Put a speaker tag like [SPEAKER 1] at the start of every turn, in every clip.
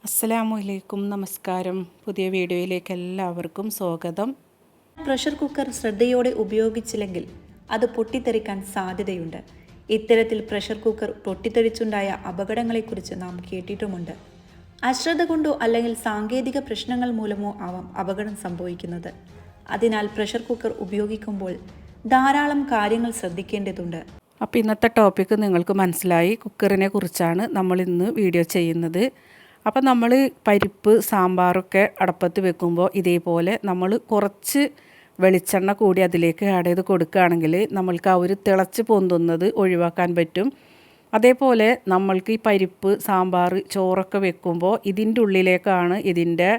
[SPEAKER 1] അസ്സലാമലൈക്കും, നമസ്കാരം. പുതിയ വീഡിയോയിലേക്ക് എല്ലാവർക്കും സ്വാഗതം.
[SPEAKER 2] പ്രഷർ കുക്കർ ശ്രദ്ധയോടെ ഉപയോഗിച്ചില്ലെങ്കിൽ അത് പൊട്ടിത്തെറിക്കാൻ സാധ്യതയുണ്ട്. ഇത്തരത്തിൽ പ്രഷർ കുക്കർ പൊട്ടിത്തെറിച്ചുണ്ടായ അപകടങ്ങളെക്കുറിച്ച് നാം കേട്ടിട്ടുമുണ്ട്. അശ്രദ്ധ കൊണ്ടോ അല്ലെങ്കിൽ സാങ്കേതിക പ്രശ്നങ്ങൾ മൂലമോ ആവാം അപകടം സംഭവിക്കുന്നത്. അതിനാൽ പ്രഷർ കുക്കർ ഉപയോഗിക്കുമ്പോൾ ധാരാളം കാര്യങ്ങൾ ശ്രദ്ധിക്കേണ്ടതുണ്ട്.
[SPEAKER 1] അപ്പോൾ ഇന്നത്തെ ടോപ്പിക്ക് നിങ്ങൾക്ക് മനസ്സിലായി. കുക്കറിനെ കുറിച്ചാണ് നമ്മൾ ഇന്ന് വീഡിയോ ചെയ്യുന്നത്. അപ്പോൾ നമ്മൾ പരിപ്പ് സാമ്പാറൊക്കെ അടപ്പത്ത് വെക്കുമ്പോൾ ഇതേപോലെ നമ്മൾ കുറച്ച് വെളിച്ചെണ്ണ കൂടി അതിലേക്ക് ആഡ് ചെയ്ത് കൊടുക്കുകയാണെങ്കിൽ നമ്മൾക്ക് ആ ഒരു തിളച്ച് പൊന്തുന്നത് ഒഴിവാക്കാൻ പറ്റും. അതേപോലെ നമ്മൾക്ക് ഈ പരിപ്പ് സാമ്പാർ ചോറൊക്കെ വെക്കുമ്പോൾ ഇതിൻ്റെ ഉള്ളിലേക്കാണ് ഇതിൻ്റെ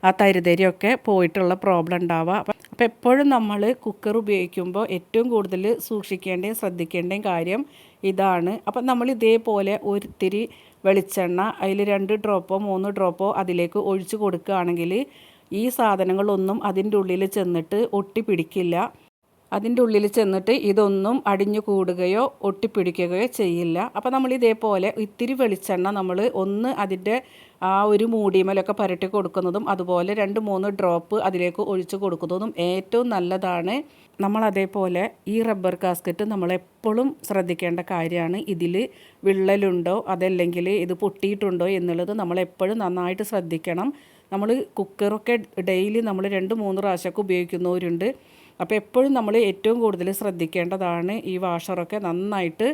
[SPEAKER 1] ആ തരിതരിയൊക്കെ പോയിട്ടുള്ള പ്രോബ്ലം ഉണ്ടാവുക. അപ്പോൾ എപ്പോഴും നമ്മൾ കുക്കർ ഉപയോഗിക്കുമ്പോൾ ഏറ്റവും കൂടുതൽ സൂക്ഷിക്കേണ്ടതും ശ്രദ്ധിക്കേണ്ടതും കാര്യം ഇതാണ്. അപ്പം നമ്മൾ ഇതേപോലെ ഒരിത്തിരി വെളിച്ചെണ്ണ അതിൽ 2 ഡ്രോപ്പോ 3 ഡ്രോപ്പോ അതിലേക്ക് ഒഴിച്ച് കൊടുക്കുകയാണെങ്കിൽ ഈ സാധനങ്ങളൊന്നും അതിൻ്റെ ഉള്ളിൽ ചെന്നിട്ട് ഒട്ടിപ്പിടിക്കില്ല. അതിൻ്റെ ഉള്ളിൽ ചെന്നിട്ട് ഇതൊന്നും അടിഞ്ഞു കൂടുകയോ ഒട്ടിപ്പിടിക്കുകയോ ചെയ്യില്ല. അപ്പോൾ നമ്മൾ ഇതേപോലെ ഇത്തിരി വെളിച്ചെണ്ണ നമ്മൾ ഒന്ന് അതിൻ്റെ ആ ഒരു മൂടിമേലൊക്കെ പുരട്ടി കൊടുക്കുന്നതും അതുപോലെ 2-3 ഡ്രോപ്പ് അതിലേക്ക് ഒഴിച്ച് കൊടുക്കുന്നതും ഏറ്റവും നല്ലതാണ്. നമ്മൾ അതേപോലെ ഈ റബ്ബർ കാസ്കറ്റ് നമ്മളെപ്പോഴും ശ്രദ്ധിക്കേണ്ട കാര്യമാണ്. ഇതിൽ വിള്ളലുണ്ടോ അതല്ലെങ്കിൽ ഇത് പൊട്ടിയിട്ടുണ്ടോ എന്നുള്ളത് നമ്മളെപ്പോഴും നന്നായിട്ട് ശ്രദ്ധിക്കണം. നമ്മൾ കുക്കറൊക്കെ ഡെയിലി നമ്മൾ 2-3 പ്രാവശ്യമൊക്കെ ഉപയോഗിക്കുന്നവരുണ്ട്. അപ്പോൾ എപ്പോഴും നമ്മൾ ഏറ്റവും കൂടുതൽ ശ്രദ്ധിക്കേണ്ടതാണ് ഈ വാഷറൊക്കെ നന്നായിട്ട്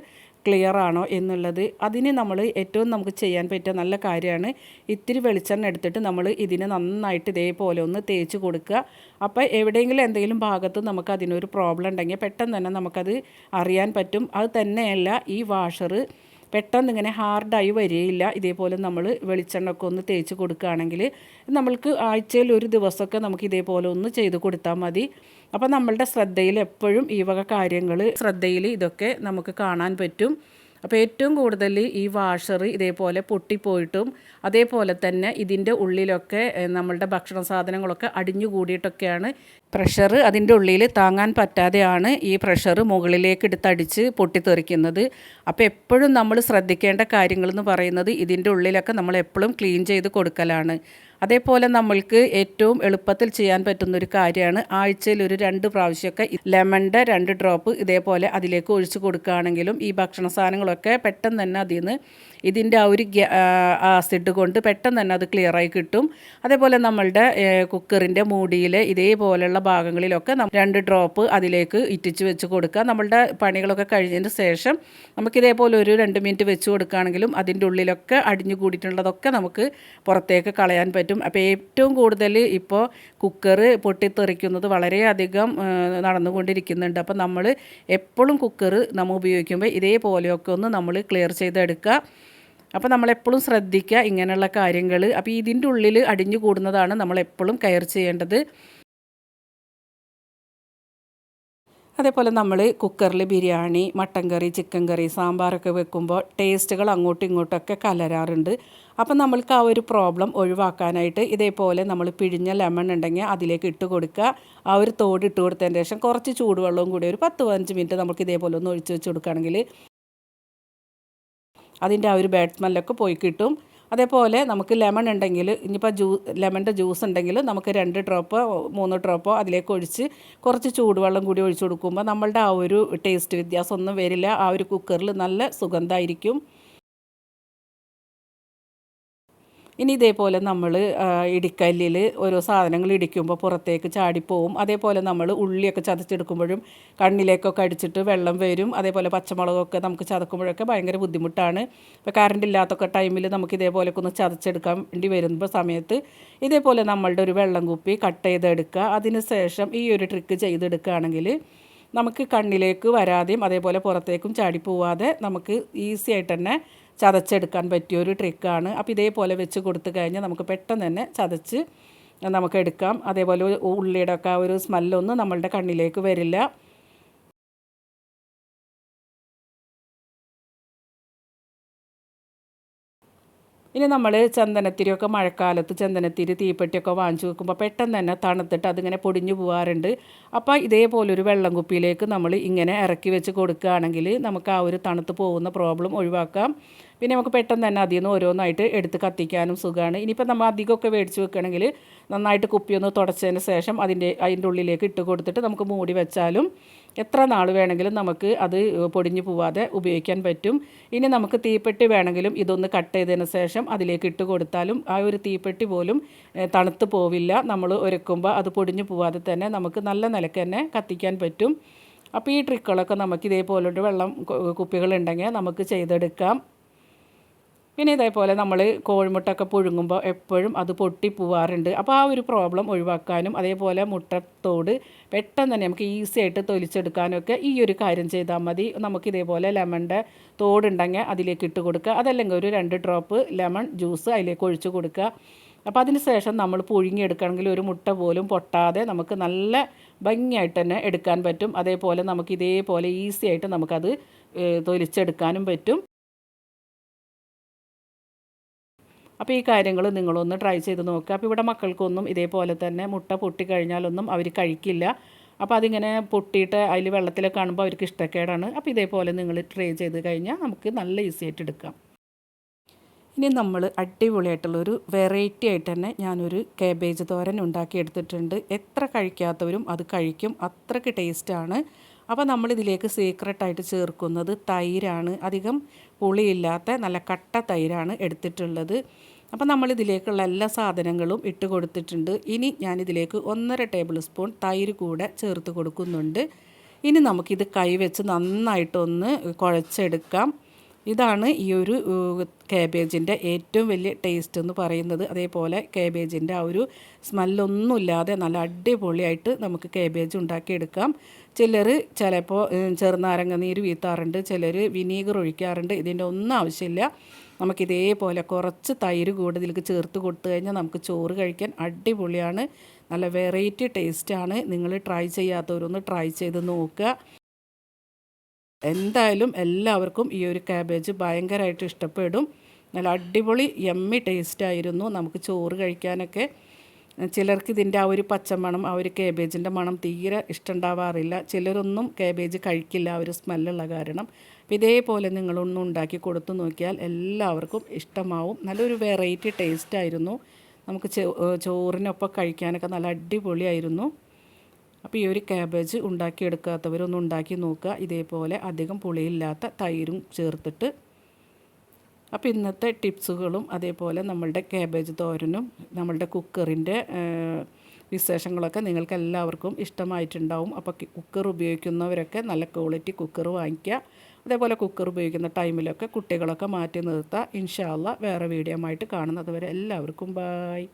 [SPEAKER 1] ക്ലിയർ ആണോ എന്നുള്ളത്. അതിന് നമ്മൾ ഏറ്റവും നമുക്ക് ചെയ്യാൻ പറ്റിയ നല്ല കാര്യമാണ് ഇത്തിരി വെളിച്ചെണ്ണ എടുത്തിട്ട് നമ്മൾ ഇതിന് നന്നായിട്ട് ഇതേപോലെ ഒന്ന് തേച്ച് കൊടുക്കുക. അപ്പോൾ എവിടെയെങ്കിലും എന്തെങ്കിലും ഭാഗത്ത് നമുക്ക് അതിനൊരു പ്രോബ്ലം ഉണ്ടെങ്കിൽ പെട്ടെന്ന് തന്നെ നമുക്കത് അറിയാൻ പറ്റും. അത് തന്നെയല്ല ഈ വാഷർ പെട്ടെന്ന് ഇങ്ങനെ ഹാർഡായി വരികയില്ല. ഇതേപോലെ നമ്മൾ വെളിച്ചെണ്ണയൊക്കെ ഒന്ന് തേച്ച് കൊടുക്കുകയാണെങ്കിൽ നമ്മൾക്ക് ആഴ്ചയിൽ ഒരു ദിവസമൊക്കെ നമുക്ക് ഇതേപോലെ ഒന്ന് ചെയ്ത് കൊടുത്താൽ മതി. അപ്പോൾ നമ്മളുടെ ശ്രദ്ധയിൽ എപ്പോഴും ഈ വക കാര്യങ്ങൾ ശ്രദ്ധയിൽ ഇതൊക്കെ നമുക്ക് കാണാൻ പറ്റും. അപ്പോൾ ഏറ്റവും കൂടുതൽ ഈ വാഷർ ഇതേപോലെ പൊട്ടിപ്പോയിട്ടും അതേപോലെ തന്നെ ഇതിൻ്റെ ഉള്ളിലൊക്കെ നമ്മളുടെ ഭക്ഷണ സാധനങ്ങളൊക്കെ അടിഞ്ഞു കൂടിയിട്ടൊക്കെയാണ് പ്രഷർ അതിൻ്റെ ഉള്ളിൽ താങ്ങാൻ പറ്റാതെയാണ് ഈ പ്രഷർ മുകളിലേക്ക് എടുത്തടിച്ച് പൊട്ടിത്തെറിക്കുന്നത്. അപ്പോൾ എപ്പോഴും നമ്മൾ ശ്രദ്ധിക്കേണ്ട കാര്യങ്ങളെന്ന് പറയുന്നത് ഇതിൻ്റെ ഉള്ളിലൊക്കെ നമ്മൾ എപ്പോഴും ക്ലീൻ ചെയ്ത് കൊടുക്കലാണ്. അതേപോലെ നമ്മൾക്ക് ഏറ്റവും എളുപ്പത്തിൽ ചെയ്യാൻ പറ്റുന്നൊരു കാര്യമാണ് ആഴ്ചയിൽ ഒരു 2 പ്രാവശ്യമൊക്കെ ലെമണിൻ്റെ 2 ഡ്രോപ്പ് ഇതേപോലെ അതിലേക്ക് ഒഴിച്ച് കൊടുക്കുകയാണെങ്കിലും ഈ ഭക്ഷണ സാധനങ്ങളൊക്കെ പെട്ടെന്ന് തന്നെ അതിൽ നിന്ന് ഇതിൻ്റെ ആ ഒരു ആസിഡ് കൊണ്ട് പെട്ടെന്ന് തന്നെ അത് ക്ലിയറായി കിട്ടും. അതേപോലെ നമ്മളുടെ കുക്കറിൻ്റെ മൂടിയിൽ ഇതേപോലെയുള്ള ഭാഗങ്ങളിലൊക്കെ 2 ഡ്രോപ്പ് അതിലേക്ക് ഇറ്റിച്ച് വെച്ച് കൊടുക്കുക. നമ്മളുടെ പണികളൊക്കെ കഴിഞ്ഞതിന് ശേഷം നമുക്കിതേപോലെ ഒരു 2 മിനിറ്റ് വെച്ച് കൊടുക്കുകയാണെങ്കിലും അതിൻ്റെ ഉള്ളിലൊക്കെ അടിഞ്ഞു കൂടിയിട്ടുള്ളതൊക്കെ നമുക്ക് പുറത്തേക്ക് കളയാൻ പറ്റും. അപ്പോൾ ഏറ്റവും കൂടുതൽ ഇപ്പോൾ കുക്കർ പൊട്ടിത്തെറിക്കുന്നത് വളരെയധികം നടന്നുകൊണ്ടിരിക്കുന്നുണ്ട്. അപ്പോൾ നമ്മൾ എപ്പോഴും കുക്കർ നമ്മൾ ഉപയോഗിക്കുമ്പോൾ ഇതേപോലെയൊക്കെ ഒന്ന് നമ്മൾ ക്ലിയർ ചെയ്തെടുക്കുക. അപ്പോൾ നമ്മളെപ്പോഴും ശ്രദ്ധിക്കുക ഇങ്ങനെയുള്ള കാര്യങ്ങൾ. അപ്പോൾ ഇതിൻ്റെ ഉള്ളിൽ അടിഞ്ഞു കൂടുന്നതാണ് നമ്മളെപ്പോഴും കെയർ ചെയ്യേണ്ടത്. അതേപോലെ നമ്മൾ കുക്കറിൽ ബിരിയാണി, മട്ടൻ കറി, ചിക്കൻ കറി, സാമ്പാറൊക്കെ വെക്കുമ്പോൾ ടേസ്റ്റുകൾ അങ്ങോട്ടും ഇങ്ങോട്ടൊക്കെ കലരാറുണ്ട്. അപ്പം നമ്മൾക്ക് ആ ഒരു പ്രോബ്ലം ഒഴിവാക്കാനായിട്ട് ഇതേപോലെ നമ്മൾ പിഴിഞ്ഞ ലെമൺ ഉണ്ടെങ്കിൽ അതിലേക്ക് ഇട്ട് കൊടുക്കുക. ആ ഒരു തോട് ഇട്ട് കൊടുത്തതിന് ശേഷം കുറച്ച് ചൂടുവെള്ളവും കൂടി ഒരു 10-15 മിനിറ്റ് നമുക്ക് ഇതേപോലെ ഒന്ന് ഒഴിച്ച് വെച്ച് കൊടുക്കുകയാണെങ്കിൽ അതിൻ്റെ ആ ഒരു ബാഡ് സ്മെല്ലൊക്കെ പോയി കിട്ടും. അതേപോലെ നമുക്ക് ലെമൺ ഉണ്ടെങ്കിൽ ഇനിയിപ്പോൾ ലെമണിൻ്റെ ജ്യൂസ് ഉണ്ടെങ്കിൽ നമുക്ക് 2 ഡ്രോപ്പോ 3 ഡ്രോപ്പോ അതിലേക്ക് ഒഴിച്ച് കുറച്ച് ചൂടുവെള്ളം കൂടി ഒഴിച്ച് കൊടുക്കുമ്പോൾ നമ്മളുടെ ആ ഒരു ടേസ്റ്റ് വ്യത്യാസമൊന്നും വരില്ല. ആ ഒരു കുക്കറിൽ നല്ല സുഗന്ധമായിരിക്കും. ഇനി ഇതേപോലെ നമ്മൾ ഇടിക്കല്ലിൽ ഓരോ സാധനങ്ങൾ ഇടിക്കുമ്പോൾ പുറത്തേക്ക് ചാടിപ്പോവും. അതേപോലെ നമ്മൾ ഉള്ളിയൊക്കെ ചതച്ചെടുക്കുമ്പോഴും കണ്ണിലേക്കൊക്കെ അടിച്ചിട്ട് വെള്ളം വരും. അതേപോലെ പച്ചമുളകൊക്കെ നമുക്ക് ചതക്കുമ്പോഴൊക്കെ ഭയങ്കര ബുദ്ധിമുട്ടാണ്. ഇപ്പോൾ കറണ്ട് ഇല്ലാത്തൊക്കെ ടൈമിൽ നമുക്ക് ഇതേപോലെയൊക്കെ ഒന്ന് ചതച്ചെടുക്കാൻ വേണ്ടി വരുമ്പോൾ സമയത്ത് ഇതേപോലെ നമ്മളുടെ ഒരു വെള്ളം കുപ്പി കട്ട് ചെയ്തെടുക്കുക. അതിന് ശേഷം ഈ ഒരു ട്രിക്ക് ചെയ്തെടുക്കുകയാണെങ്കിൽ നമുക്ക് കണ്ണിലേക്ക് വരാതെയും അതേപോലെ പുറത്തേക്കും ചാടിപ്പോവാതെ നമുക്ക് ഈസി ആയിട്ട് തന്നെ ചതച്ചെടുക്കാൻ പറ്റിയൊരു ട്രിക്കാണ്. അപ്പോൾ ഇതേപോലെ വെച്ച് കൊടുത്തു കഴിഞ്ഞാൽ നമുക്ക് പെട്ടെന്ന് തന്നെ ചതച്ച് നമുക്ക് എടുക്കാം. അതേപോലെ ഉള്ളിയുടെ ഒക്കെ ആ ഒരു സ്മെല്ലൊന്നും നമ്മളുടെ കണ്ണിലേക്ക് വരില്ല. ഇനി നമ്മൾ ചന്ദനത്തിരിയൊക്കെ മഴക്കാലത്ത് ചന്ദനത്തിരി തീപ്പെട്ടിയൊക്കെ വാങ്ങിച്ചു വെക്കുമ്പോൾ പെട്ടെന്ന് തന്നെ തണുത്തിട്ട് അതിങ്ങനെ പൊടിഞ്ഞു പോകാറുണ്ട്. അപ്പോൾ ഇതേപോലൊരു വെള്ളം കുപ്പിയിലേക്ക് നമ്മൾ ഇങ്ങനെ ഇറക്കി വെച്ച് കൊടുക്കുകയാണെങ്കിൽ നമുക്ക് ആ ഒരു തണുത്ത് പോകുന്ന പ്രോബ്ലം ഒഴിവാക്കാം. പിന്നെ നമുക്ക് പെട്ടെന്ന് തന്നെ അതിൽ നിന്ന് ഓരോന്നായിട്ട് എടുത്ത് കത്തിക്കാനും സുഖമാണ്. ഇനിയിപ്പോൾ നമ്മൾ അധികമൊക്കെ മേടിച്ച് വെക്കുകയാണെങ്കിൽ നന്നായിട്ട് കുപ്പിയൊന്ന് തുടച്ചതിന് ശേഷം അതിൻ്റെ ഉള്ളിലേക്ക് ഇട്ട് കൊടുത്തിട്ട് നമുക്ക് മൂടി വെച്ചാലും എത്ര നാൾ വേണമെങ്കിലും നമുക്ക് അത് പൊടിഞ്ഞു പോവാതെ ഉപയോഗിക്കാൻ പറ്റും. ഇനി നമുക്ക് തീപ്പെട്ടി വേണമെങ്കിലും ഇതൊന്ന് കട്ട് ചെയ്തതിന് ശേഷം അതിലേക്ക് ഇട്ട് കൊടുത്താലും ആ ഒരു തീപ്പെട്ടി പോലും തണുത്ത് പോവില്ല. നമ്മൾ ഉരക്കുമ്പോൾ അത് പൊടിഞ്ഞു പോവാതെ തന്നെ നമുക്ക് നല്ല നിലയ്ക്ക് തന്നെ കത്തിക്കാൻ പറ്റും. അപ്പോൾ ഈ ട്രിക്കുകളൊക്കെ നമുക്ക് ഇതേപോലൊരു വെള്ളം കുപ്പികളുണ്ടെങ്കിൽ നമുക്ക് ചെയ്തെടുക്കാം. പിന്നെ ഇതേപോലെ നമ്മൾ കോഴിമുട്ടൊക്കെ പുഴുങ്ങുമ്പോൾ എപ്പോഴും അത് പൊട്ടി പോവാറുണ്ട്. അപ്പോൾ ആ ഒരു പ്രോബ്ലം ഒഴിവാക്കാനും അതേപോലെ മുട്ടത്തോട് പെട്ടെന്ന് തന്നെ നമുക്ക് ഈസി ആയിട്ട് തൊലിച്ചെടുക്കാനൊക്കെ ഈ ഒരു കാര്യം ചെയ്താൽ മതി. നമുക്ക് ഇതേപോലെ ലെമണിൻ്റെ തോടുണ്ടെങ്കിൽ അതിലേക്ക് ഇട്ട് കൊടുക്കുക. അതല്ലെങ്കിൽ ഒരു 2 ഡ്രോപ്പ് ലെമൺ ജ്യൂസ് അതിലേക്ക് ഒഴിച്ച് കൊടുക്കുക. അപ്പോൾ അതിന് ശേഷം നമ്മൾ പുഴുങ്ങിയെടുക്കണമെങ്കിൽ ഒരു മുട്ട പോലും പൊട്ടാതെ നമുക്ക് നല്ല ഭംഗിയായിട്ട് തന്നെ എടുക്കാൻ പറ്റും. അതേപോലെ നമുക്ക് ഇതേപോലെ ഈസി ആയിട്ട് നമുക്കത് തൊലിച്ചെടുക്കാനും പറ്റും. അപ്പോൾ ഈ കാര്യങ്ങൾ നിങ്ങളൊന്ന് ട്രൈ ചെയ്ത് നോക്കുക. അപ്പോൾ ഇവിടെ മക്കൾക്കൊന്നും ഇതേപോലെ തന്നെ മുട്ട പൊട്ടിക്കഴിഞ്ഞാലൊന്നും അവർ കഴിക്കില്ല. അപ്പോൾ അതിങ്ങനെ പൊട്ടിയിട്ട് അതിൽ വെള്ളത്തിലൊക്കെ കാണുമ്പോൾ അവർക്ക് ഇഷ്ടക്കേടാണ്. അപ്പോൾ ഇതേപോലെ നിങ്ങൾ ട്രൈ ചെയ്ത് കഴിഞ്ഞാൽ നമുക്ക് നല്ല ഈസി ആയിട്ട് എടുക്കാം. ഇനി നമ്മൾ അടിപൊളിയായിട്ടുള്ളൊരു വെറൈറ്റി ആയിട്ട് തന്നെ ഞാനൊരു കാബേജ് തോരൻ ഉണ്ടാക്കിയെടുത്തിട്ടുണ്ട്. എത്ര കഴിക്കാത്തവരും അത് കഴിക്കും, അത്രയ്ക്ക് ടേസ്റ്റാണ്. അപ്പോൾ നമ്മളിതിലേക്ക് സീക്രട്ടായിട്ട് ചേർക്കുന്നത് തൈരാണ്. അധികം പുളിയില്ലാത്ത നല്ല കട്ട തൈരാണ് എടുത്തിട്ടുള്ളത്. അപ്പോൾ നമ്മളിതിലേക്കുള്ള എല്ലാ സാധനങ്ങളും ഇട്ട് കൊടുത്തിട്ടുണ്ട്. ഇനി ഞാനിതിലേക്ക് 1.5 ടേബിൾ സ്പൂൺ തൈര് കൂടെ ചേർത്ത് കൊടുക്കുന്നുണ്ട്. ഇനി നമുക്കിത് കൈവച്ച് നന്നായിട്ടൊന്ന് കുഴച്ചെടുക്കാം. ഇതാണ് ഈ ഒരു കാബേജിൻ്റെ ഏറ്റവും വലിയ ടേസ്റ്റ് എന്ന് പറയുന്നത്. അതേപോലെ കാബേജിൻ്റെ ആ ഒരു സ്മെല്ലൊന്നുമില്ലാതെ നല്ല അടിപൊളിയായിട്ട് നമുക്ക് കാബേജ് ഉണ്ടാക്കിയെടുക്കാം. ചിലർ ചിലപ്പോൾ ചെറുനാരങ്ങ നീര് വീത്താറുണ്ട്, ചിലർ വിനീഗർ ഒഴിക്കാറുണ്ട്. ഇതിൻ്റെ ഒന്നും ആവശ്യമില്ല. നമുക്കിതേപോലെ കുറച്ച് തൈര് കൂടെ ഇതിലേക്ക് ചേർത്ത് കൊടുത്തു കഴിഞ്ഞാൽ നമുക്ക് ചോറ് കഴിക്കാൻ അടിപൊളിയാണ്. നല്ല വെറൈറ്റി ടേസ്റ്റാണ്. നിങ്ങൾ ട്രൈ ചെയ്യാത്തവരൊന്ന് ട്രൈ ചെയ്ത് നോക്കുക. എന്തായാലും എല്ലാവർക്കും ഈ ഒരു കാബേജ് ഭയങ്കരമായിട്ട് ഇഷ്ടപ്പെടും. നല്ല അടിപൊളി യമ്മി ടേസ്റ്റായിരുന്നു. നമുക്ക് ചോറ് കഴിക്കാനൊക്കെ ചിലർക്ക് ഇതിൻ്റെ ആ ഒരു പച്ചമണം, ആ ഒരു കാബേജിൻ്റെ മണം തീരെ ഇഷ്ടമുണ്ടാവാറില്ല. ചിലരൊന്നും കാബേജ് കഴിക്കില്ല ആ ഒരു സ്മെല്ലുള്ള കാരണം. അപ്പോൾ ഇതേപോലെ നിങ്ങളൊന്നും ഉണ്ടാക്കി കൊടുത്തു നോക്കിയാൽ എല്ലാവർക്കും ഇഷ്ടമാവും. നല്ലൊരു വെറൈറ്റി ടേസ്റ്റായിരുന്നു. നമുക്ക് ചോറിനൊപ്പം കഴിക്കാനൊക്കെ നല്ല അടിപൊളിയായിരുന്നു. അപ്പോൾ ഈ ഒരു കാബേജ് ഉണ്ടാക്കിയെടുക്കാത്തവരൊന്നും ഉണ്ടാക്കി നോക്കുക. ഇതേപോലെ അധികം പുളിയില്ലാത്ത തൈരും ചേർത്തിട്ട്. അപ്പോൾ ഇന്നത്തെ ടിപ്സുകളും അതേപോലെ നമ്മളുടെ കാബേജ് തോരനും നമ്മളുടെ കുക്കറിൻ്റെ വിശേഷങ്ങളൊക്കെ നിങ്ങൾക്ക് എല്ലാവർക്കും ഇഷ്ടമായിട്ടുണ്ടാവും. അപ്പോൾ കുക്കർ ഉപയോഗിക്കുന്നവരൊക്കെ നല്ല ക്വാളിറ്റി കുക്കർ വാങ്ങിക്കുക. അതേപോലെ കുക്കർ ഉപയോഗിക്കുന്ന ടൈമിലൊക്കെ കുട്ടികളൊക്കെ മാറ്റി നിർത്തുക. ഇൻഷാ അല്ലാഹ് വേറെ വീഡിയോ ആയിട്ട് കാണുന്നത് വരെ എല്ലാവർക്കും ബായ്.